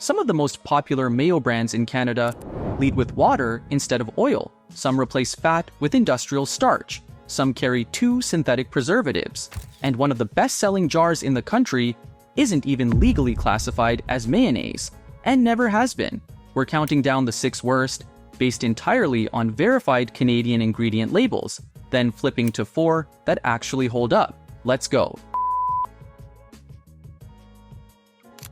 Some of the most popular mayo brands in Canada lead with water instead of oil. Some replace fat with industrial starch. Some carry 2 synthetic preservatives. And one of the best-selling jars in the country isn't even legally classified as mayonnaise, and never has been. We're counting down the 6 worst, based entirely on verified Canadian ingredient labels, then flipping to 4 that actually hold up. Let's go.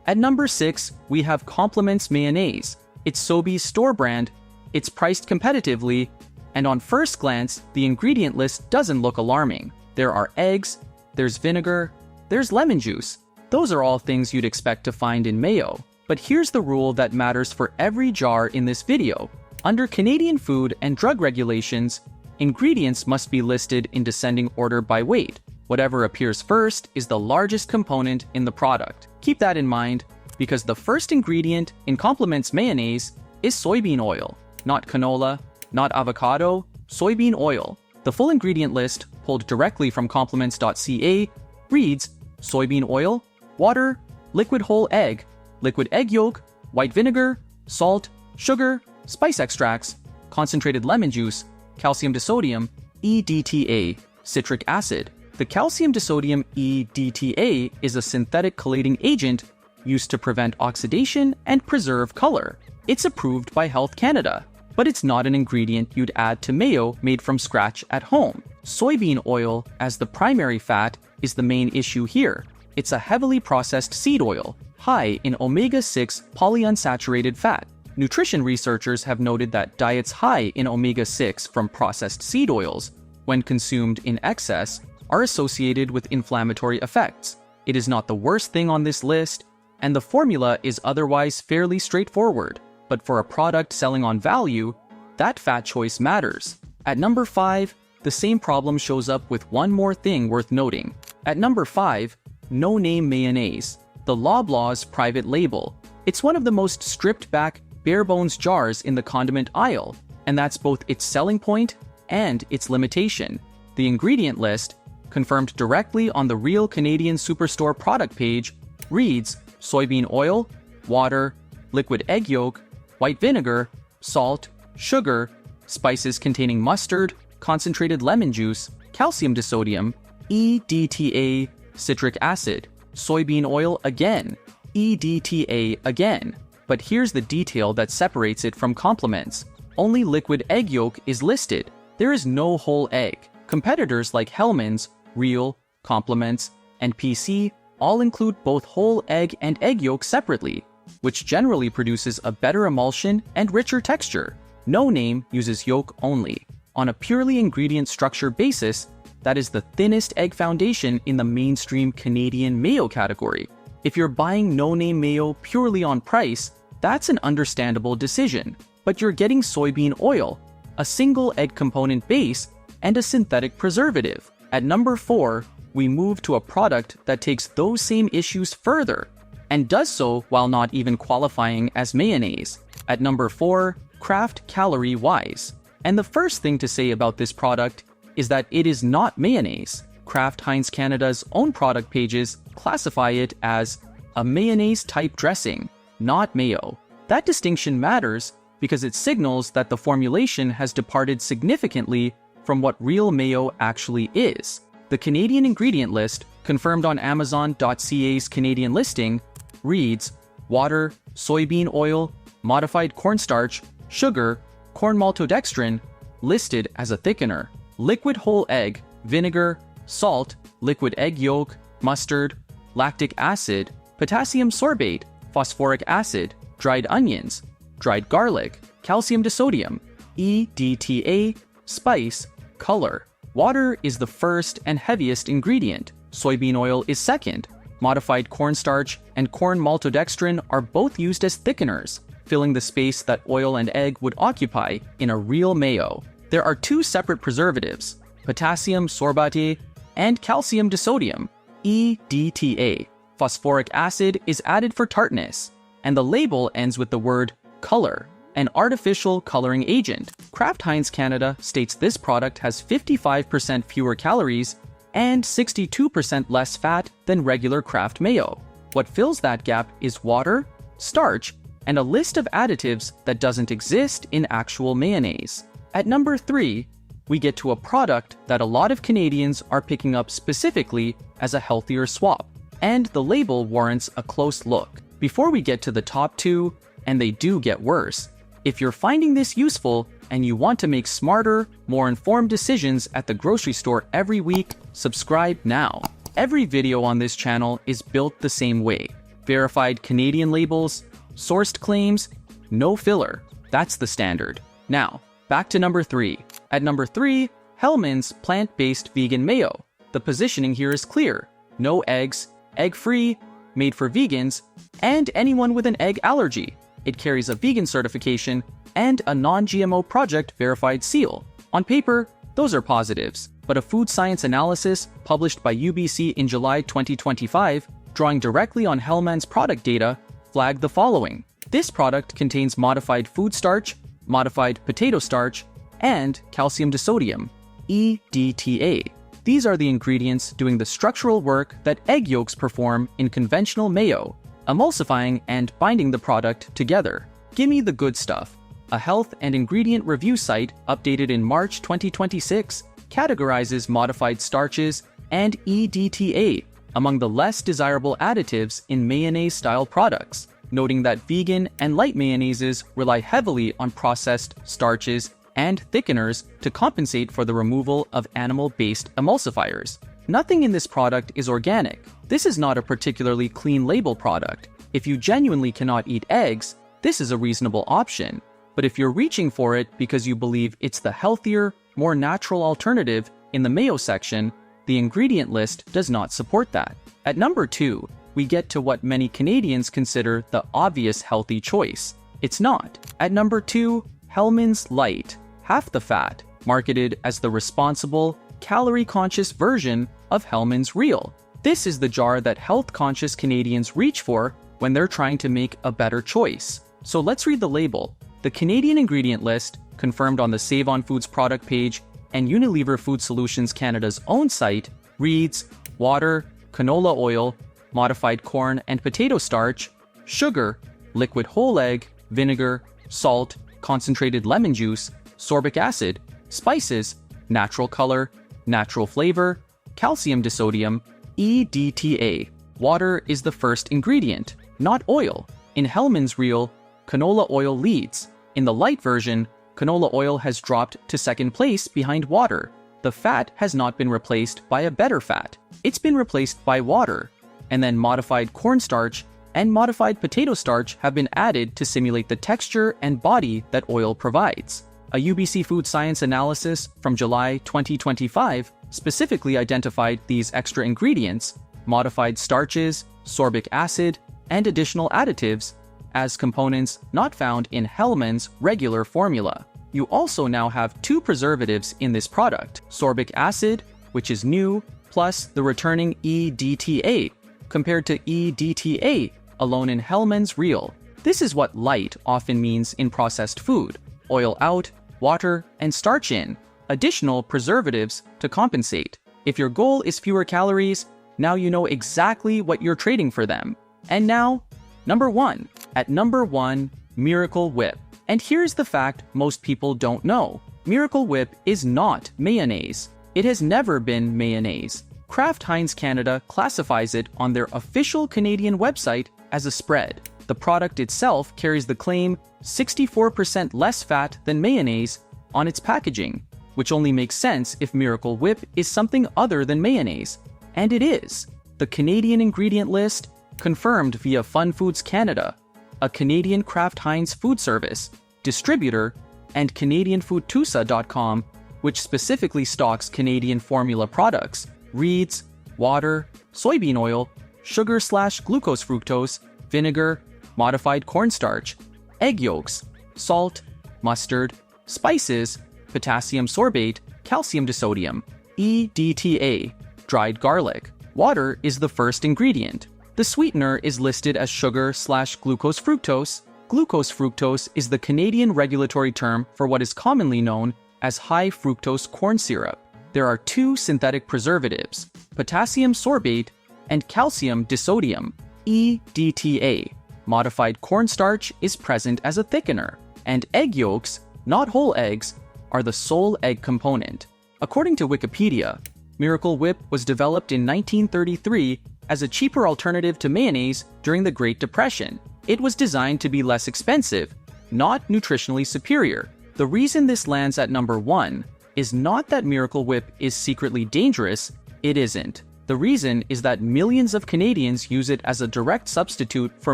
At number 6, we have Compliments Mayonnaise. It's Sobeys store brand, it's priced competitively, and on first glance, the ingredient list doesn't look alarming. There are eggs, there's vinegar, there's lemon juice. Those are all things you'd expect to find in mayo. But here's the rule that matters for every jar in this video. Under Canadian food and drug regulations, ingredients must be listed in descending order by weight. Whatever appears first is the largest component in the product. Keep that in mind, because the first ingredient in Compliments Mayonnaise is soybean oil, not canola, not avocado, soybean oil. The full ingredient list, pulled directly from compliments.ca, reads soybean oil, water, liquid whole egg, liquid egg yolk, white vinegar, salt, sugar, spice extracts, concentrated lemon juice, calcium disodium, EDTA, citric acid. The calcium disodium EDTA is a synthetic chelating agent used to prevent oxidation and preserve color. It's approved by Health Canada, but it's not an ingredient you'd add to mayo made from scratch at home. Soybean oil, as the primary fat, is the main issue here. It's a heavily processed seed oil, high in omega-6 polyunsaturated fat. Nutrition researchers have noted that diets high in omega-6 from processed seed oils, when consumed in excess, are associated with inflammatory effects. It is not the worst thing on this list, and the formula is otherwise fairly straightforward. But for a product selling on value, that fat choice matters. At number 5, the same problem shows up with one more thing worth noting. At number 5, No Name Mayonnaise, the Loblaws private label. It's one of the most stripped-back, bare-bones jars in the condiment aisle, and that's both its selling point and its limitation. The ingredient list, confirmed directly on the Real Canadian Superstore product page, reads soybean oil, water, liquid egg yolk, white vinegar, salt, sugar, spices containing mustard, concentrated lemon juice, calcium disodium, EDTA, citric acid, soybean oil again, EDTA again. But here's the detail that separates it from Compliments. Only liquid egg yolk is listed. There is no whole egg. Competitors like Hellmann's, Real, Compliments, and PC all include both whole egg and egg yolk separately, which generally produces a better emulsion and richer texture. No Name uses yolk only. On a purely ingredient structure basis, that is the thinnest egg foundation in the mainstream Canadian mayo category. If you're buying No Name mayo purely on price, that's an understandable decision. But you're getting soybean oil, a single egg component base, and a synthetic preservative. At number 4, we move to a product that takes those same issues further, and does so while not even qualifying as mayonnaise. At number 4, Kraft Calorie Wise. And the first thing to say about this product is that it is not mayonnaise. Kraft Heinz Canada's own product pages classify it as a mayonnaise-type dressing, not mayo. That distinction matters because it signals that the formulation has departed significantly from what real mayo actually is. The Canadian ingredient list, confirmed on Amazon.ca's Canadian listing, reads water, soybean oil, modified cornstarch, sugar, corn maltodextrin, listed as a thickener, liquid whole egg, vinegar, salt, liquid egg yolk, mustard, lactic acid, potassium sorbate, phosphoric acid, dried onions, dried garlic, calcium disodium, EDTA, spice, color. Water is the first and heaviest ingredient. Soybean oil is second. Modified cornstarch and corn maltodextrin are both used as thickeners, filling the space that oil and egg would occupy in a real mayo. There are 2 separate preservatives, potassium sorbate and calcium disodium, EDTA. Phosphoric acid is added for tartness, and the label ends with the word color, an artificial coloring agent. Kraft Heinz Canada states this product has 55% fewer calories and 62% less fat than regular Kraft mayo. What fills that gap is water, starch, and a list of additives that doesn't exist in actual mayonnaise. At number 3, we get to a product that a lot of Canadians are picking up specifically as a healthier swap, and the label warrants a close look. Before we get to the top 2, and they do get worse, if you're finding this useful and you want to make smarter, more informed decisions at the grocery store every week, subscribe now. Every video on this channel is built the same way. Verified Canadian labels, sourced claims, no filler. That's the standard. Now, back to number 3. At number 3, Hellmann's plant-based vegan mayo. The positioning here is clear. No eggs, egg-free, made for vegans, and anyone with an egg allergy. It carries a vegan certification and a non-GMO project verified seal. On paper, those are positives, but a food science analysis published by UBC in July 2025, drawing directly on Hellmann's product data, flagged the following. This product contains modified food starch, modified potato starch, and calcium disodium, EDTA. These are the ingredients doing the structural work that egg yolks perform in conventional mayo, emulsifying and binding the product together. Gimme the good stuff. A health and ingredient review site updated in March 2026 categorizes modified starches and EDTA among the less desirable additives in mayonnaise-style products, noting that vegan and light mayonnaises rely heavily on processed starches and thickeners to compensate for the removal of animal-based emulsifiers. Nothing in this product is organic. This is not a particularly clean label product. If you genuinely cannot eat eggs, this is a reasonable option. But if you're reaching for it because you believe it's the healthier, more natural alternative in the mayo section, the ingredient list does not support that. At number 2, we get to what many Canadians consider the obvious healthy choice. It's not. At number 2, Hellmann's Light, half the fat, marketed as the responsible, calorie-conscious version of Hellmann's Real. This is the jar that health-conscious Canadians reach for when they're trying to make a better choice. So let's read the label. The Canadian ingredient list, confirmed on the Save on Foods product page and Unilever Food Solutions Canada's own site, reads water, canola oil, modified corn and potato starch, sugar, liquid whole egg, vinegar, salt, concentrated lemon juice, sorbic acid, spices, natural color, natural flavor, calcium disodium, EDTA. Water is the first ingredient, not oil. In Hellmann's Real, canola oil leads. In the light version, canola oil has dropped to second place behind water. The fat has not been replaced by a better fat. It's been replaced by water. And then modified cornstarch and modified potato starch have been added to simulate the texture and body that oil provides. A UBC food science analysis from July 2025 specifically identified these extra ingredients, modified starches, sorbic acid, and additional additives, as components not found in Hellmann's regular formula. You also now have 2 preservatives in this product, sorbic acid, which is new, plus the returning EDTA, compared to EDTA alone in Hellmann's Real. This is what light often means in processed food: oil out, water, and starch in, additional preservatives to compensate. If your goal is fewer calories, now you know exactly what you're trading for them. And now, number 1. At number 1, Miracle Whip. And here's the fact most people don't know. Miracle Whip is not mayonnaise. It has never been mayonnaise. Kraft Heinz Canada classifies it on their official Canadian website as a spread. The product itself carries the claim 64% less fat than mayonnaise on its packaging, which only makes sense if Miracle Whip is something other than mayonnaise. And it is. The Canadian ingredient list, confirmed via Fun Foods Canada, a Canadian Kraft Heinz food service, distributor, and CanadianFoodTusa.com, which specifically stocks Canadian formula products, reads water, soybean oil, sugar/glucose fructose, vinegar, modified cornstarch, egg yolks, salt, mustard, spices, potassium sorbate, calcium disodium, EDTA, dried garlic. Water is the first ingredient. The sweetener is listed as sugar/glucose fructose. Glucose fructose is the Canadian regulatory term for what is commonly known as high fructose corn syrup. There are 2 synthetic preservatives, potassium sorbate and calcium disodium, EDTA, Modified cornstarch is present as a thickener, and egg yolks, not whole eggs, are the sole egg component. According to Wikipedia, Miracle Whip was developed in 1933 as a cheaper alternative to mayonnaise during the Great Depression. It was designed to be less expensive, not nutritionally superior. The reason this lands at number 1 is not that Miracle Whip is secretly dangerous, it isn't. The reason is that millions of Canadians use it as a direct substitute for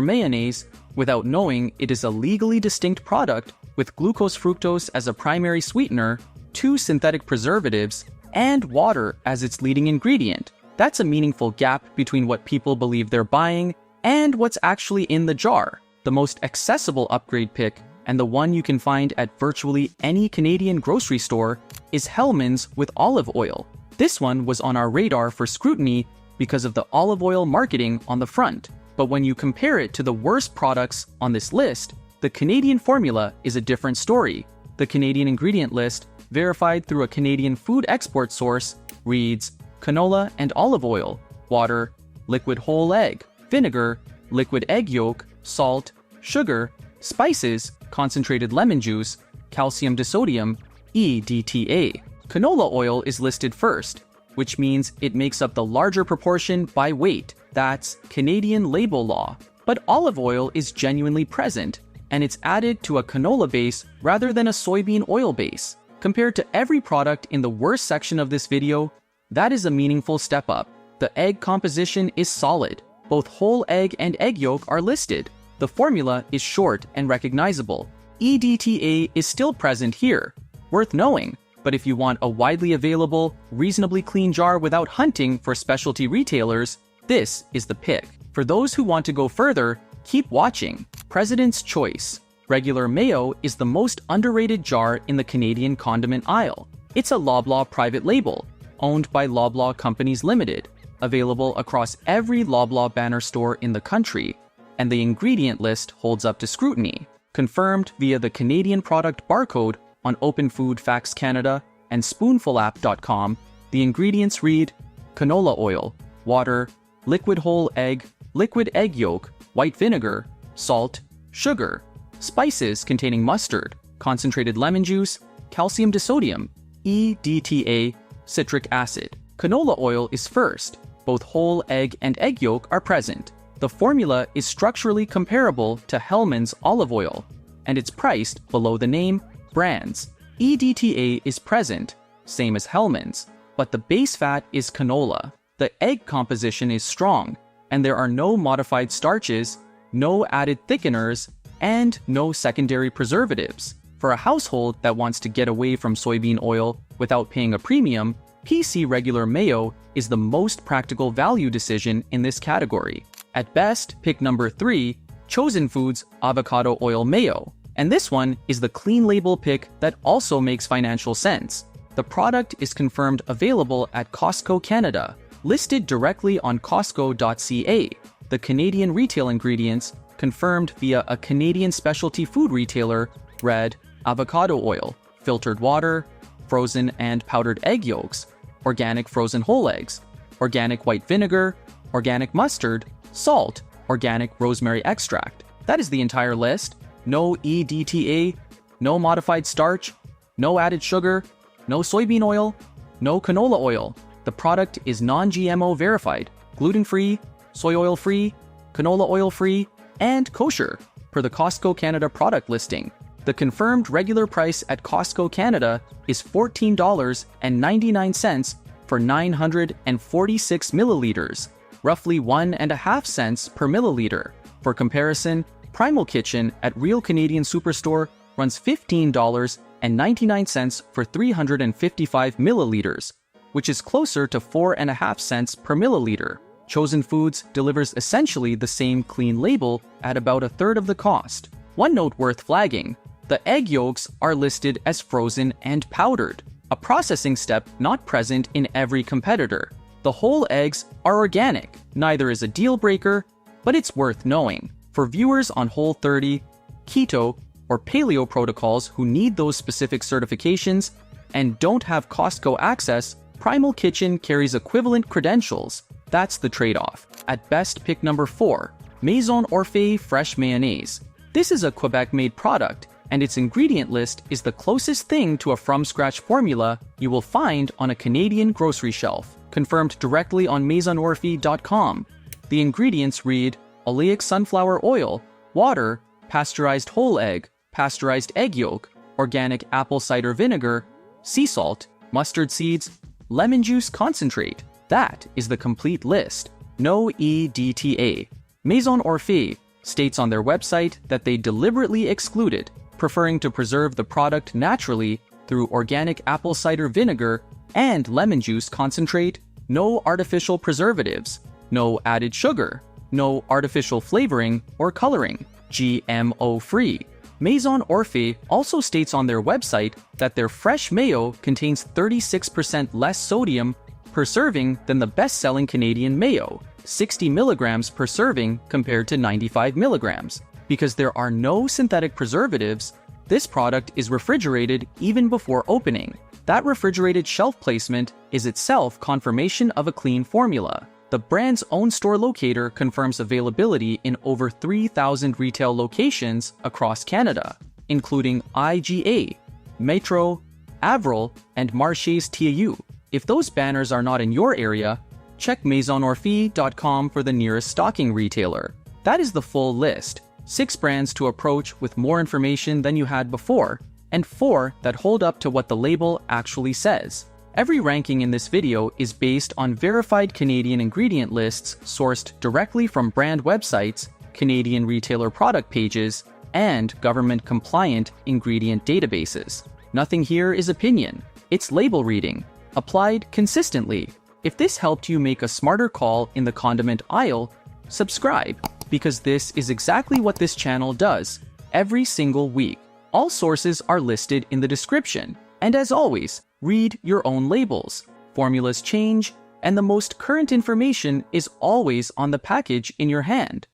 mayonnaise without knowing it is a legally distinct product with glucose-fructose as a primary sweetener, 2 synthetic preservatives, and water as its leading ingredient. That's a meaningful gap between what people believe they're buying and what's actually in the jar. The most accessible upgrade pick, and the one you can find at virtually any Canadian grocery store, is Hellmann's with olive oil. This one was on our radar for scrutiny because of the olive oil marketing on the front. But when you compare it to the worst products on this list, the Canadian formula is a different story. The Canadian ingredient list, verified through a Canadian food export source, reads canola and olive oil, water, liquid whole egg, vinegar, liquid egg yolk, salt, sugar, spices, concentrated lemon juice, calcium disodium, EDTA. Canola oil is listed first, which means it makes up the larger proportion by weight. That's Canadian label law. But olive oil is genuinely present, and it's added to a canola base rather than a soybean oil base. Compared to every product in the worst section of this video, that is a meaningful step up. The egg composition is solid. Both whole egg and egg yolk are listed. The formula is short and recognizable. EDTA is still present here. Worth knowing. But if you want a widely available, reasonably clean jar without hunting for specialty retailers, this is the pick. For those who want to go further, keep watching. President's Choice. Regular Mayo is the most underrated jar in the Canadian condiment aisle. It's a Loblaw private label, owned by Loblaw Companies Limited, available across every Loblaw banner store in the country, and the ingredient list holds up to scrutiny. Confirmed via the Canadian product barcode on Open Food Facts Canada and spoonfulapp.com, the ingredients read canola oil, water, liquid whole egg, liquid egg yolk, white vinegar, salt, sugar, spices containing mustard, concentrated lemon juice, calcium disodium, EDTA, citric acid. Canola oil is first. Both whole egg and egg yolk are present. The formula is structurally comparable to Hellmann's olive oil, and it's priced below the name brands. EDTA is present, same as Hellmann's, but the base fat is canola. The egg composition is strong, and there are no modified starches, no added thickeners, and no secondary preservatives. For a household that wants to get away from soybean oil without paying a premium, PC Regular Mayo is the most practical value decision in this category. At best, pick number 3, Chosen Foods Avocado Oil Mayo. And this one is the clean label pick that also makes financial sense. The product is confirmed available at Costco Canada, listed directly on Costco.ca. The Canadian retail ingredients, confirmed via a Canadian specialty food retailer, read avocado oil, filtered water, frozen and powdered egg yolks, organic frozen whole eggs, organic white vinegar, organic mustard, salt, organic rosemary extract. That is the entire list. No EDTA, no modified starch, no added sugar, no soybean oil, no canola oil. The product is non-GMO verified, gluten-free, soy oil-free, canola oil-free, and kosher, per the Costco Canada product listing. The confirmed regular price at Costco Canada is $14.99 for 946 milliliters, roughly 1.5 cents per milliliter. For comparison, Primal Kitchen at Real Canadian Superstore runs $15.99 for 355 milliliters, which is closer to 4.5 cents per milliliter. Chosen Foods delivers essentially the same clean label at about a third of the cost. One note worth flagging: the egg yolks are listed as frozen and powdered, a processing step not present in every competitor. The whole eggs are organic. Neither is a deal breaker, but it's worth knowing. For viewers on Whole30, Keto, or Paleo protocols who need those specific certifications and don't have Costco access, Primal Kitchen carries equivalent credentials. That's the trade-off. At best, pick number 4, Maison Orphée Fresh Mayonnaise. This is a Quebec-made product, and its ingredient list is the closest thing to a from-scratch formula you will find on a Canadian grocery shelf, confirmed directly on maisonorphée.com. The ingredients read oleic sunflower oil, water, pasteurized whole egg, pasteurized egg yolk, organic apple cider vinegar, sea salt, mustard seeds, lemon juice concentrate. That is the complete list. No EDTA. Maison Orphée states on their website that they deliberately excluded, preferring to preserve the product naturally through organic apple cider vinegar and lemon juice concentrate, no artificial preservatives, no added sugar, no artificial flavoring or coloring, GMO-free. Maison Orphée also states on their website that their fresh mayo contains 36% less sodium per serving than the best-selling Canadian mayo, 60 milligrams per serving compared to 95 milligrams. Because there are no synthetic preservatives, this product is refrigerated even before opening. That refrigerated shelf placement is itself confirmation of a clean formula. The brand's own store locator confirms availability in over 3,000 retail locations across Canada, including IGA, Metro, Avril, and Marchés TAU. If those banners are not in your area, check maisonorphée.com for the nearest stocking retailer. That is the full list. 6 brands to approach with more information than you had before, and 4 that hold up to what the label actually says. Every ranking in this video is based on verified Canadian ingredient lists sourced directly from brand websites, Canadian retailer product pages, and government-compliant ingredient databases. Nothing here is opinion. It's label reading, applied consistently. If this helped you make a smarter call in the condiment aisle, subscribe, because this is exactly what this channel does every single week. All sources are listed in the description, and as always, read your own labels. Formulas change, and the most current information is always on the package in your hand.